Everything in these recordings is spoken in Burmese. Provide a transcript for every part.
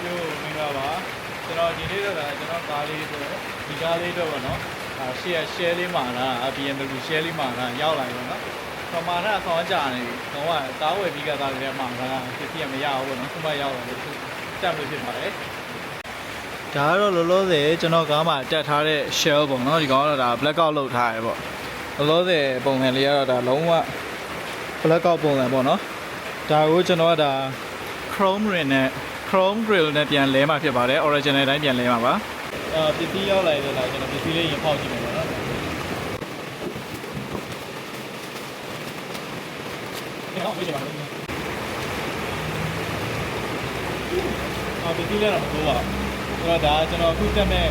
Yo, Mingaba, the Gali Dono, Shelly Mana, BMW Shelly Mana, Yala, from Mana Thonjani, no one, Tawa Biga Mana, 50 Yao, Kumaya, Championship. ဒါကတော့လောလောဆယ်ကျွန်တော်ကားမှာတက်ထားတဲ့ shell ပေါ့နော်ဒီကောင်ကတော့ဒါ blackout လုပ်ထားရပေါ့လောလောဆယ်ပုံစံလေးကတော့ဒါလုံးဝ blackout ပုံစံပေါ့နော်ဒါကိုကျွန်တော်ကဒါ chrome ring နဲ့ chrome grill နဲ့ပြန်လဲမှာဖြစ်ပါတယ် original တိုင်းပြန်လဲမှာပါပစ္စည်းရောက်လာတယ်လားကျွန်တော်ပစ္စည်းလေးရင်ဖောက်ကြည့်မယ်ပေါ့နော်ဒီအောင်ပြကြပါဦးပစ္စည်းလေးတော့မဟုတ်ပါဘူးဆိုတော့ဒါကျွန်တော်အခုတက်မဲ့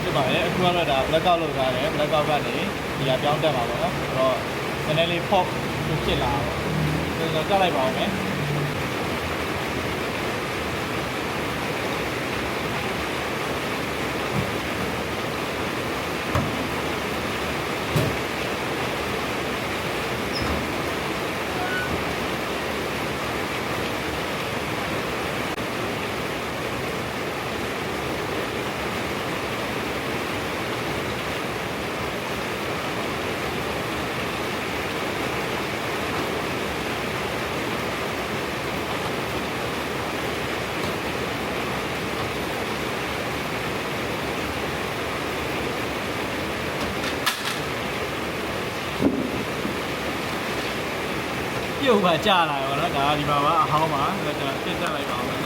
ဖြစ်ပါတယ်အခုကတော့ဒါ blackout လုပ်ထားတယ် blackout ကနေဒီကပြောင်းတက်မှာပေါ့နော်ဆိုတော့နည်းနည်းလေး pop ဖြစ်လာတော့ဆိုတော့တက်လိုက်ပါဦးမယ်ပြုတ်ပါကြာလာရောနော်ဒါဒီမှာပါအဟောင်းပါဒါကျွန်တော်ပြစ်တက်လိုက်ပါဦးမယ်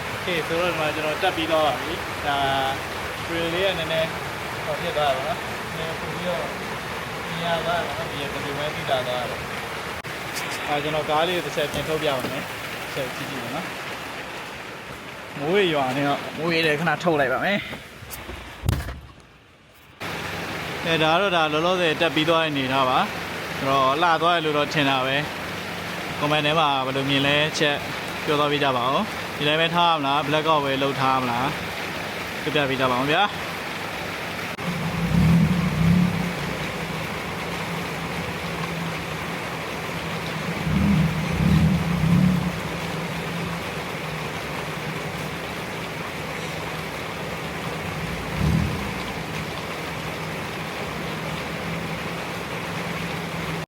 โอเคဆိုတော့ဒီမှာကျွန်တော်တက်ပြီးတော့ပါပြီဒါ drill လေးကနည်းနည်းဟောဖြစ်သွားတာနော်။ဒီပုံပြီးတော့မြင်ရတာနော်ဒီကဒီဝဲတိတာသွားတယ်။ကျွန်တော်ကားလေးတစ်ချက်ပြင်ထုတ်ပြပါမယ်။ဆက်ကြည့်ကြည့်ပါနော်။မိုးရွာနေတော့မိုးရေလည်းခဏထုတ်လိုက်ပါမယ်။ဒါကတော့ဒါလောလောဆယ်တက်ပြီးသွားတဲ့အနေထားပါ။ဆိုတော့လှသွားတယ်လို့တော့ထင်တာပဲ။ comment ထဲမှာဘယ်လိုမြင်လဲချက်ပြောသွားပြကြပါဦး။ဒီတိုင်းပဲထားရမလား blackout ပဲလုပ်ထားရမလားပြပြပေးကြပါဦးဗျာ။